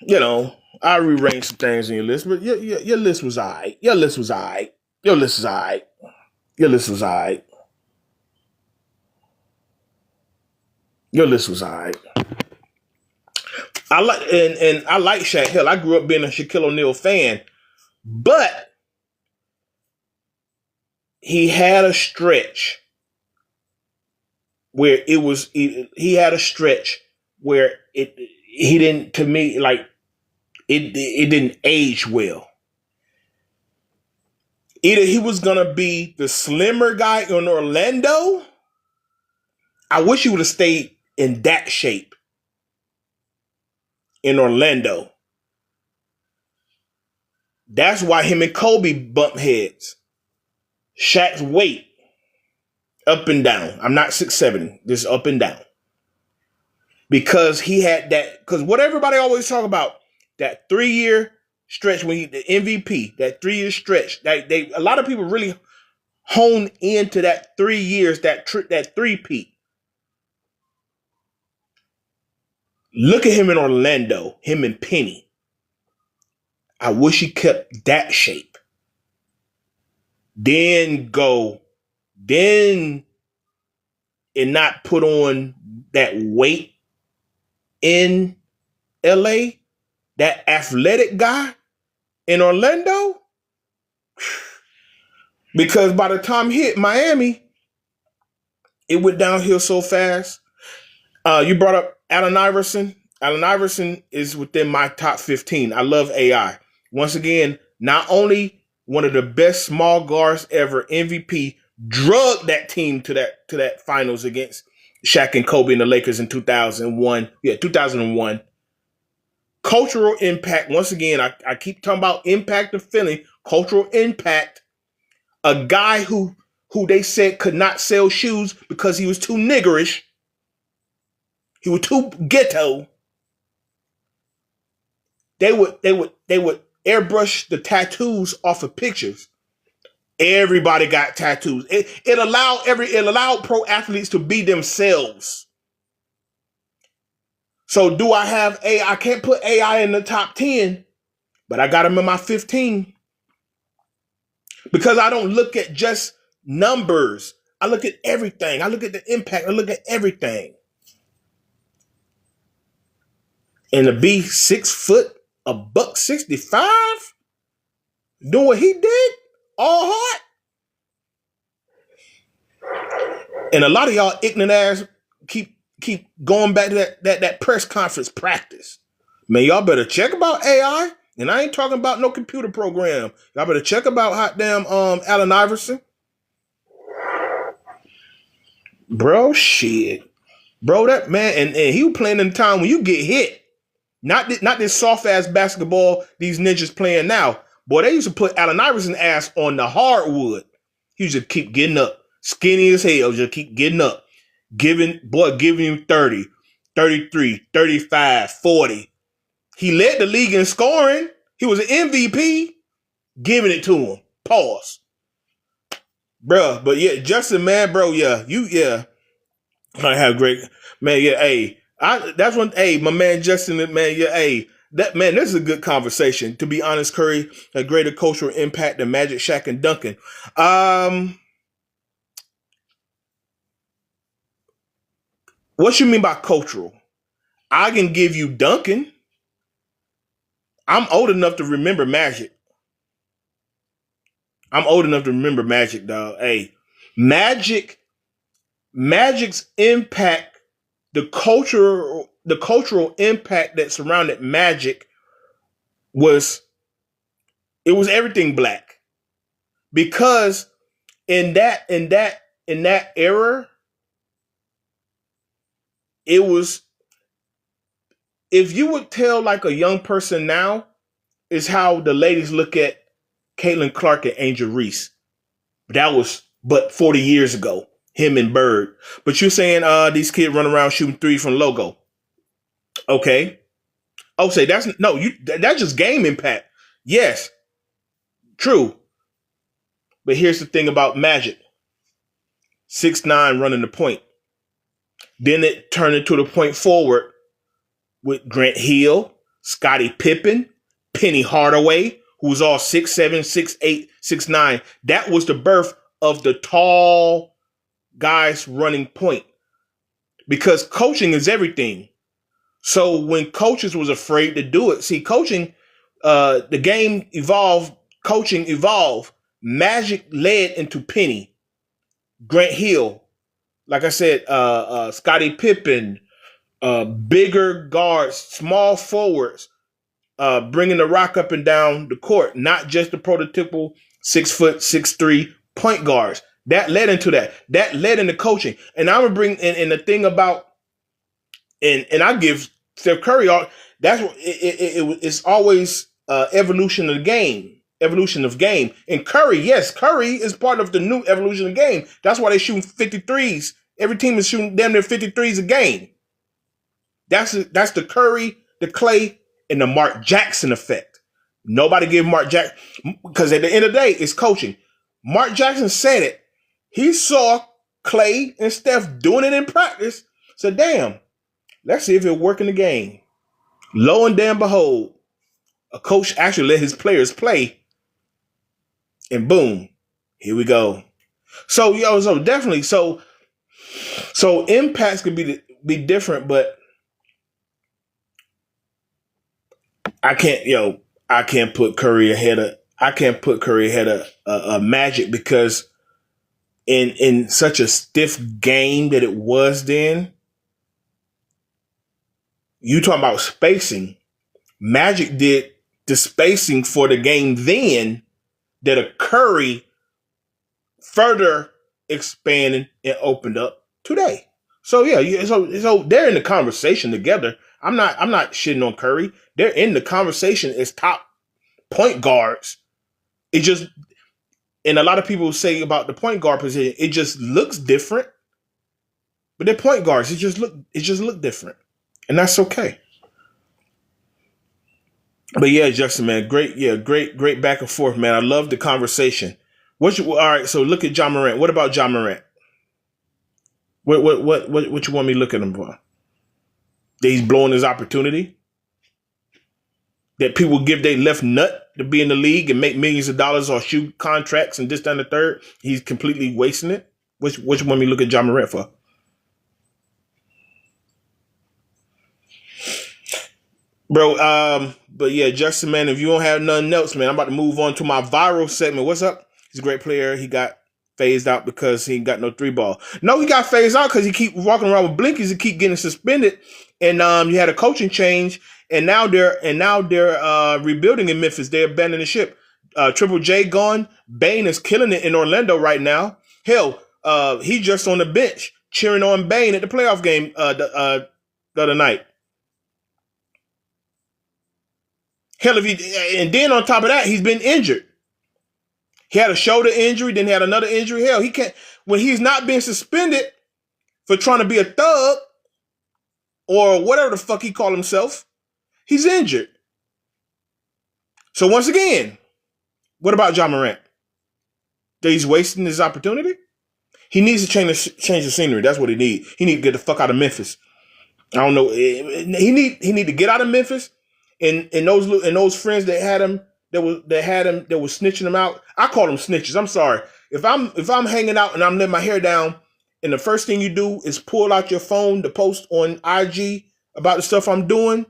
You know, I rearranged some things on your list, but your list was alright. Your list was alright. Your list was alright. Your list was alright. Your list was alright. I like and I like Shaq Hill. I grew up being a Shaquille O'Neal fan, but he had a stretch where he had a stretch where he didn't, to me, like it didn't age well. Either he was gonna be the slimmer guy in Orlando. I wish he would have stayed in that shape in Orlando. That's why him and Kobe bump heads. Shaq's weight up and down. I'm not 6'7", just up and down. Because he had that, because what everybody always talk about, that 3-year stretch when he the MVP, that 3-year stretch, a lot of people really hone into that 3 years, that three-peat. Look at him in Orlando, him and Penny. I wish he kept that shape. Then and not put on that weight in LA, that athletic guy in Orlando. Because by the time he hit Miami, it went downhill so fast. You brought up Allen Iverson. Allen Iverson is within my top 15. I love AI. Once again, not only one of the best small guards ever, MVP, drugged that team to that finals against Shaq and Kobe and the Lakers in 2001. Yeah, 2001. Cultural impact. Once again, I keep talking about impact of feeling. Cultural impact. A guy who they said could not sell shoes because he was too niggerish. He was too ghetto. They would airbrush the tattoos off of pictures. Everybody got tattoos. It allowed pro athletes to be themselves. So do I have AI? I can't put AI in the top 10, but I got him in my 15. Because I don't look at just numbers. I look at everything. I look at the impact. I look at everything. And to be 6 foot, $165, doing what he did, all hard. And a lot of y'all ignorant ass keep going back to that press conference practice. Man, y'all better check about AI. And I ain't talking about no computer program. Y'all better check about hot damn Allen Iverson. Bro, shit. Bro, that man, and he was playing in the time when you get hit. Not this soft ass basketball these ninjas playing now. Boy, they used to put Allen Iverson's ass on the hardwood. He used to keep getting up. Skinny as hell, just keep getting up. Giving you 30, 33, 35, 40. He led the league in scoring. He was an MVP. Giving it to him. Pause. Bruh, but yeah, Justin, man, bro, yeah. I have great, man, yeah, hey. That's one, hey, my man Justin, man, yeah, hey. That, man, this is a good conversation. To be honest, Curry, a greater cultural impact than Magic, Shaq, and Duncan. What you mean by cultural? I can give you Duncan. I'm old enough to remember Magic. I'm old enough to remember Magic, dog. Hey, Magic's impact, the cultural impact that surrounded Magic was everything black. Because in that era, it was, if you would tell like a young person now, is how the ladies look at Caitlin Clark and Angel Reese. That was but 40 years ago, him and Bird. But you're saying these kids run around shooting three from logo. Okay. Oh, say that's just game impact. Yes, true. But here's the thing about Magic. 6'9" running the point. Then it turned into the point forward with Grant Hill, Scottie Pippen, Penny Hardaway, who was all 6'7", 6'8", 6'9". That was the birth of the tall guys running point. Because coaching is everything. So when coaches was afraid to do it, see, coaching, the game evolved, coaching evolved. Magic led into Penny, Grant Hill, like I said, Scottie Pippen, bigger guards, small forwards, bringing the rock up and down the court, not just the prototypical 6', 6'3" point guards. That led into that. That led into coaching. And I'm gonna bring in the thing about, and I give Steph Curry all. That's what it's always evolution of the game. Evolution of game. And Curry, yes, Curry is part of the new evolution of the game. That's why they shooting 53s. Every team is shooting damn near 53s a game. That's the Curry, the Clay, and the Mark Jackson effect. Nobody give Mark Jackson, because at the end of the day, it's coaching. Mark Jackson said it. He saw Clay and Steph doing it in practice. So damn, let's see if it'll work in the game. Lo and damn behold, a coach actually let his players play. And boom, here we go. So definitely, so impacts could be different, but I can't put Curry ahead of Magic, because in such a stiff game that it was then, you talking about spacing. Magic did the spacing for the game then that a Curry further expanded and opened up today. So so they're in the conversation together. I'm not shitting on Curry. They're in the conversation as top point guards. It just, and a lot of people say about the point guard position, it just looks different. But they're point guards. It just look different. And that's okay. But yeah, Justin, man, great back and forth, man. I love the conversation. All right, so look at Ja Morant. What about Ja Morant? What you want me to look at him for? That he's blowing his opportunity? That people give their left nut to be in the league and make millions of dollars or shoot contracts and this, that, and the third? He's completely wasting it? What you want me to look at Ja Morant for? Bro, but yeah, Justin, man, if you don't have nothing else, man, I'm about to move on to my viral segment. What's up? He's a great player. He got phased out because he ain't got no 3-ball. No, he got phased out because he keep walking around with blinkies and keep getting suspended. And you had a coaching change, and now they're rebuilding in Memphis. They're abandoning the ship. Triple J gone. Bane is killing it in Orlando right now. Hell, he just on the bench cheering on Bane at the playoff game the other night. Hell, and then on top of that, he's been injured. He had a shoulder injury, then he had another injury. Hell, he can't, when he's not being suspended for trying to be a thug or whatever the fuck he called himself, he's injured. So once again, what about Ja Morant? That he's wasting his opportunity? He needs to change the scenery. That's what he needs. He needs to get the fuck out of Memphis. I don't know. He need to get out of Memphis. And those friends that had him that was snitching him out. I call them snitches. I'm sorry. If I'm hanging out and I'm letting my hair down, and the first thing you do is pull out your phone to post on IG about the stuff I'm doing,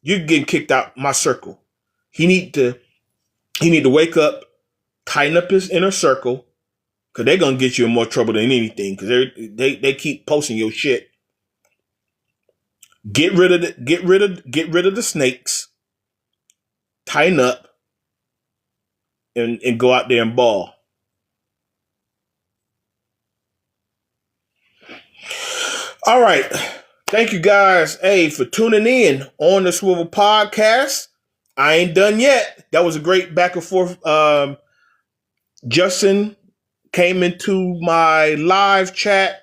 you're getting kicked out my circle. He need to wake up, tighten up his inner circle, because they're gonna get you in more trouble than anything, because they keep posting your shit. Get rid of the snakes, tighten up, and go out there and ball. All right. Thank you guys, for tuning in on the Swivel Podcast. I ain't done yet. That was a great back and forth. Justin came into my live chat.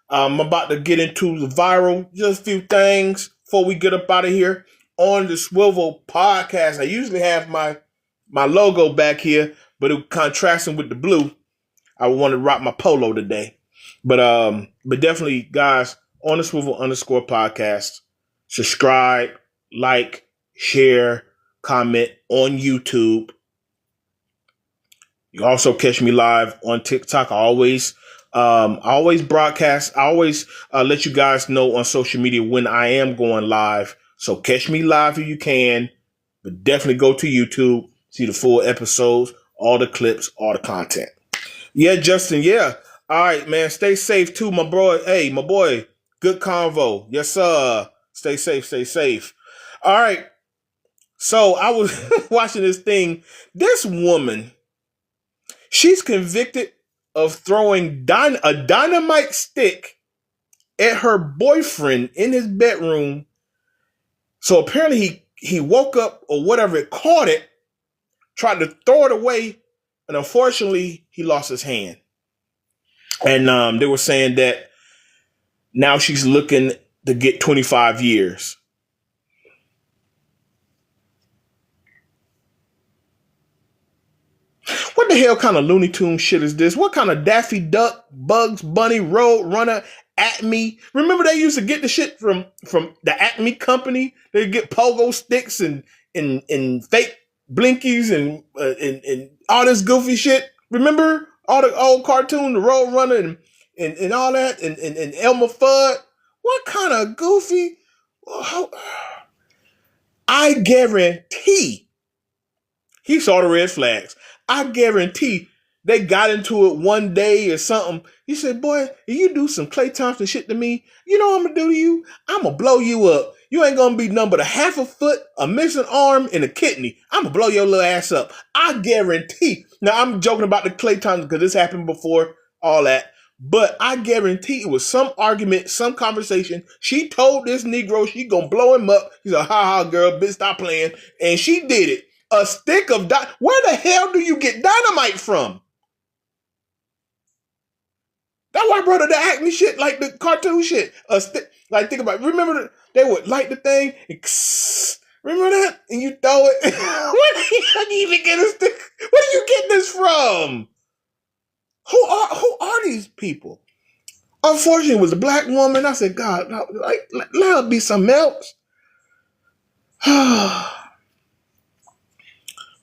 I'm about to get into the viral, just a few things before we get up out of here on the Swivel Podcast. I usually have my logo back here, but it was contrasting with the blue. I want to rock my polo today. But definitely, guys, on the swivel underscore podcast, subscribe, like, share, comment on YouTube. You also catch me live on TikTok. I always broadcast. I always let you guys know on social media when I am going live. So catch me live if you can, but definitely go to YouTube, see the full episodes, all the clips, all the content. Yeah, Justin. Yeah. All right, man. Stay safe too, my boy. Hey, my boy. Good convo. Yes, sir. Stay safe. Stay safe. All right. So I was watching this thing. This woman, she's convicted of throwing a dynamite stick at her boyfriend in his bedroom. So apparently he woke up or whatever, it caught it, tried to throw it away, and unfortunately he lost his hand. And they were saying that now she's looking to get 25 years. What the hell kind of Looney Tune shit is this? What kind of Daffy Duck, Bugs Bunny, Road Runner, Acme? Remember they used to get the shit from the Acme company? They'd get pogo sticks and fake blinkies and all this goofy shit. Remember all the old cartoon, the Road Runner and all that, and Elmer Fudd? What kind of goofy? I guarantee he saw the red flags. I guarantee they got into it one day or something. He said, boy, if you do some Klay Thompson shit to me, you know what I'm going to do to you? I'm going to blow you up. You ain't going to be nothing but a half a foot, a missing arm, and a kidney. I'm going to blow your little ass up. I guarantee. Now, I'm joking about the Klay Thompson because this happened before, all that. But I guarantee it was some argument, some conversation. She told this Negro she going to blow him up. He's like, ha ha, girl, bitch, stop playing. And she did it. A stick of dynamite. Where the hell do you get dynamite from? That's why I brought up the Acme shit, like the cartoon shit. A stick, like think about it. Remember they would light the thing and remember that? And you throw it. Where do you even get a stick? Where do you get this from? Who are these people? Unfortunately, it was a black woman. I said, God, like, let her be something else.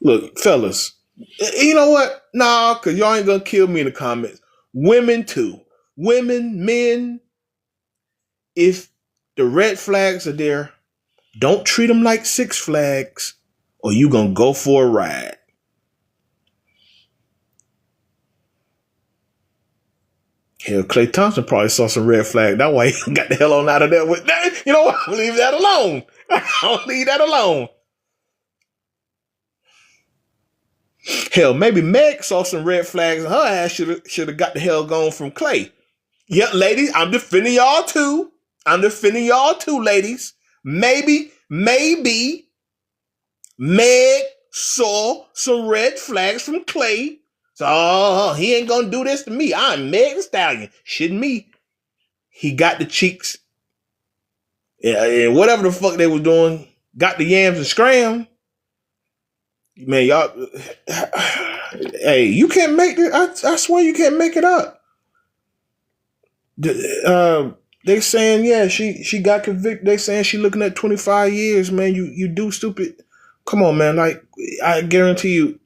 Look, fellas, you know what? Nah, because y'all ain't going to kill me in the comments. Women, too. Women, men, if the red flags are there, don't treat them like Six Flags or you going to go for a ride. Hell, Klay Thompson probably saw some red flag. That's why he got the hell on out of there with that. You know what? I'll leave that alone. I'll leave that alone. Hell, maybe Meg saw some red flags and her ass should have got the hell gone from Klay. Yeah, ladies, I'm defending y'all too. Ladies. Maybe Meg saw some red flags from Klay. So he ain't gonna do this to me. I'm Meg Thee Stallion. Shouldn't me. He got the cheeks. Yeah, and whatever the fuck they was doing, got the yams and scram. Man, y'all, hey, you can't make it. I swear you can't make it up. They saying, yeah, she got convicted. They saying she looking at 25 years, man. You do stupid. Come on, man. Like, I guarantee you,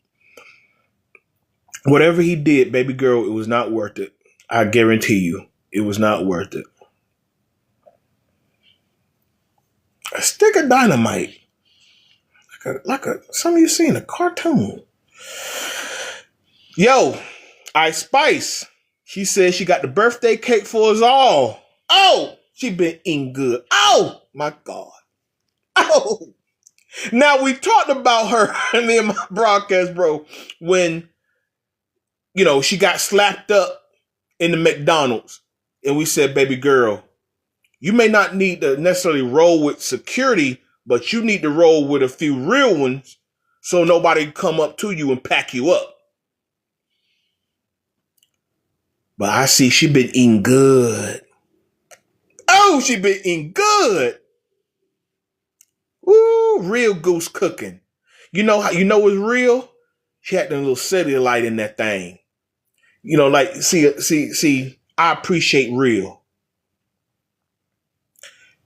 whatever he did, baby girl, it was not worth it. I guarantee you, it was not worth it. A stick of dynamite. Like some of you see in a cartoon. Yo, Ice Spice. She said she got the birthday cake for us all. Oh, she been eating good. Oh, my God. Oh. Now, we talked about her in my broadcast, bro, when, you know, she got slapped up in the McDonald's. And we said, baby girl, you may not need to necessarily roll with security, but you need to roll with a few real ones so nobody can come up to you and pack you up. But I see she been eating good. Oh, she been eating good. Ooh, real goose cooking. You know how you know it's real? She had that little cellulite in that thing. You know, like see. I appreciate real.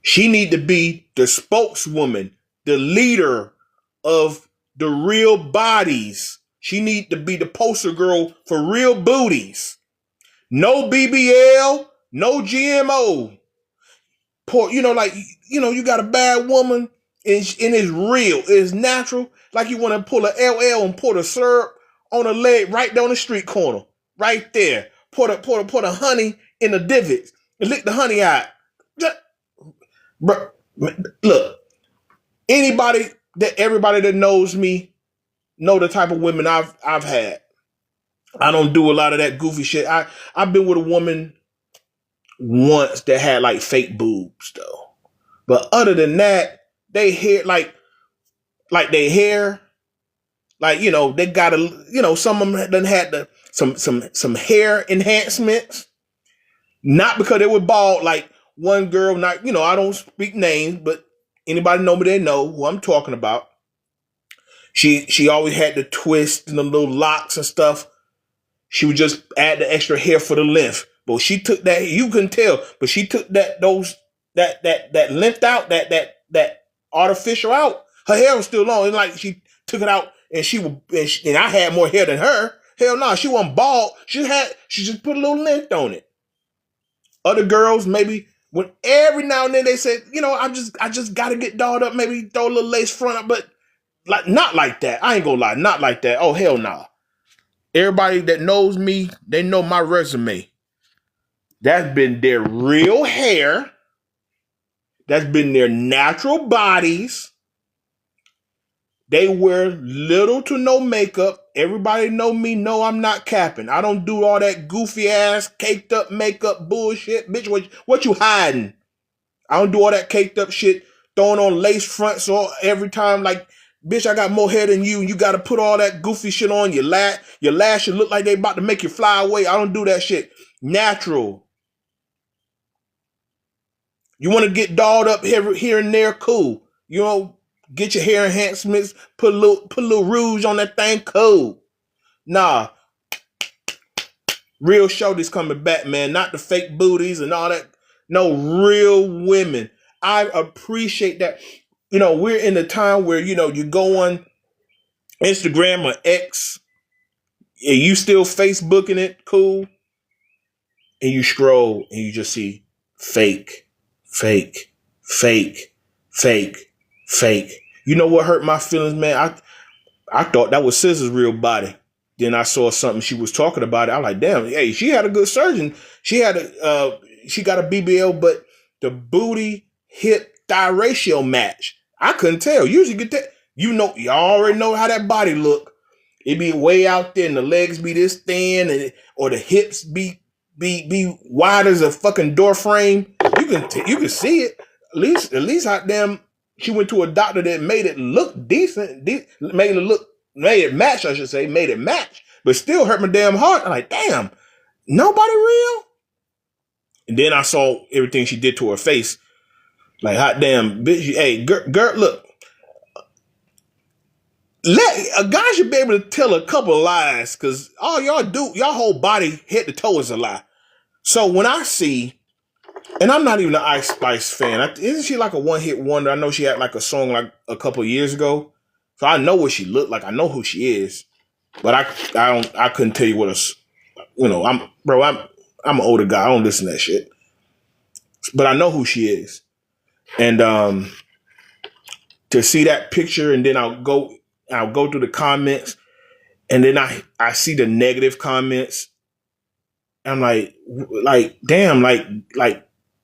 She need to be the spokeswoman, the leader of the real bodies. She need to be the poster girl for real booties. No BBL, no GMO. Poor, like, you got a bad woman and it's real, it's natural. Like you want to pull a LL and pour the syrup on a leg right down the street corner, right there. Pour the honey in the divots and lick the honey out. Just, bro, look, everybody that knows me know the type of women I've had. I don't do a lot of that goofy shit. I've been with a woman once that had like fake boobs though. But other than that, they hair like they hair, like they got some of them done had some hair enhancements. Not because they were bald, like one girl, not I don't speak names, but anybody know me, they know who I'm talking about. She always had the twist and the little locks and stuff. She would just add the extra hair for the length. But she took that, you couldn't tell, but she took that length out, that artificial out. Her hair was still long. It's like she took it out and I had more hair than her. Hell no, she wasn't bald. She just put a little length on it. Other girls, maybe when every now and then they said, I just gotta get dolled up, maybe throw a little lace front up, but like not like that. I ain't gonna lie, not like that. Oh hell no. Nah. Everybody that knows me, they know my resume. That's been their real hair. That's been their natural bodies. They wear little to no makeup. Everybody know me, know I'm not capping. I don't do all that goofy ass, caked up makeup bullshit. Bitch, what you hiding? I don't do all that caked up shit, throwing on lace fronts all every time like, bitch, I got more hair than you, and you got to put all that goofy shit on. Your lashes look like they about to make you fly away. I don't do that shit. Natural. You want to get dolled up here and there, cool. Get your hair enhancements, put a little rouge on that thing, cool. Nah. Real shorties coming back, man. Not the fake booties and all that. No, real women. I appreciate that. We're in a time where, you go on Instagram or X, and you still Facebooking it, cool. And you scroll and you just see fake, fake, fake, fake, fake. You know what hurt my feelings, man? I thought that was SZA's real body. Then I saw something she was talking about it. I was like, damn, hey, she had a good surgeon. She got a BBL, but the booty hip thigh ratio match. I couldn't tell. Usually get that. You already know how that body look. It be way out there, and the legs be this thin, or the hips be wide as a fucking door frame. You can see it. At least hot damn. She went to a doctor that made it look decent. Made it match. I should say, made it match, but still hurt my damn heart. I'm like, damn, nobody real. And then I saw everything she did to her face. Like, hot damn, bitch. Hey, girl, look. A guy should be able to tell a couple of lies, because all y'all do, y'all whole body head to toe is a lie. So when I see, and I'm not even an Ice Spice fan. Isn't she like a one-hit wonder? I know she had like a song like a couple of years ago. So I know what she looked like. I know who she is. But I couldn't tell you what I'm an older guy. I don't listen to that shit. But I know who she is. And to see that picture, and then I'll go through the comments, and then I see the negative comments. I'm like damn, like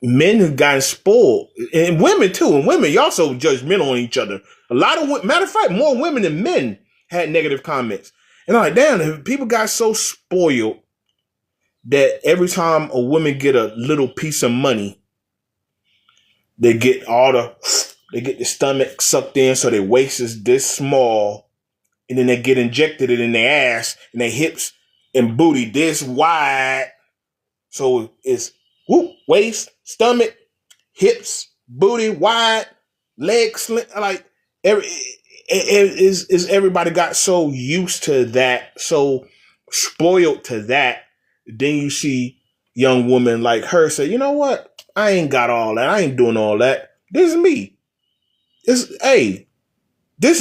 men have gotten spoiled, and women too. And women, y'all so judgmental on each other. A lot of matter of fact, more women than men had negative comments. And I'm like, damn, people got so spoiled that every time a woman get a little piece of money, they get the stomach sucked in, so their waist is this small, and then they get injected it in their ass and their hips and booty this wide. So it's waist, stomach, hips, booty wide, legs slim. Like everybody got so used to that, so spoiled to that. Then you see young woman like her say, you know what? I ain't got all that. I ain't doing all that. This is me. This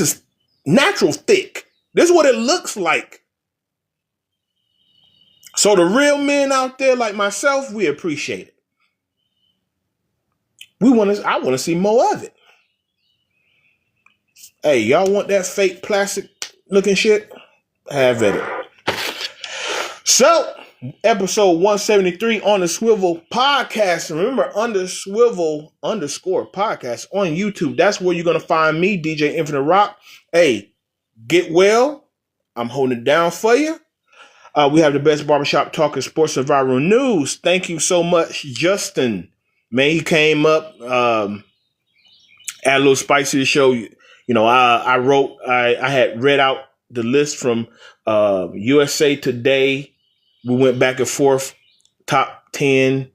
is natural thick. This is what it looks like. So the real men out there like myself, we appreciate it. I want to see more of it. Hey, y'all want that fake plastic looking shit? Have at it. So, episode 173 on the Swivel podcast. And remember, under Swivel _ podcast on YouTube. That's where you're going to find me, DJ Infinite Rock. Hey, get well. I'm holding it down for you. We have the best barbershop talking sports and viral news. Thank you so much, Justin. Man, he came up, add a little spice to the show. You know, I had read out the list from USA Today. We went back and forth, top 10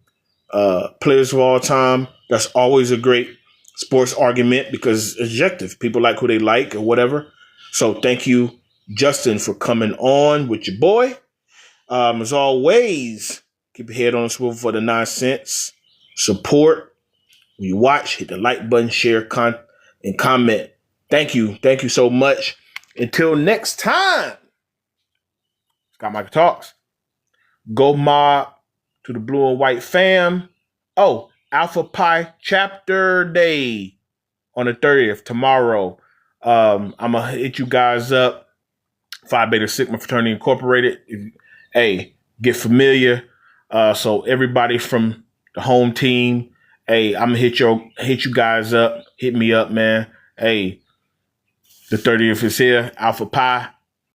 players of all time. That's always a great sports argument because it's objective. People like who they like or whatever. So thank you, Justin, for coming on with your boy. As always, keep your head on the swivel for the 9 cents. Support. When you watch, hit the like button, share, and comment. Thank you. Thank you so much. Until next time. Scott Michael Talks. Go mob to the blue and white fam. Oh, Alpha Pi chapter day on the 30th, tomorrow. I'm going to hit you guys up. Phi Beta Sigma Fraternity Incorporated. Hey, get familiar. So everybody from the home team, hey, I'm gonna hit you guys up. Hit me up, man. Hey, the 30th is here. Alpha Pi.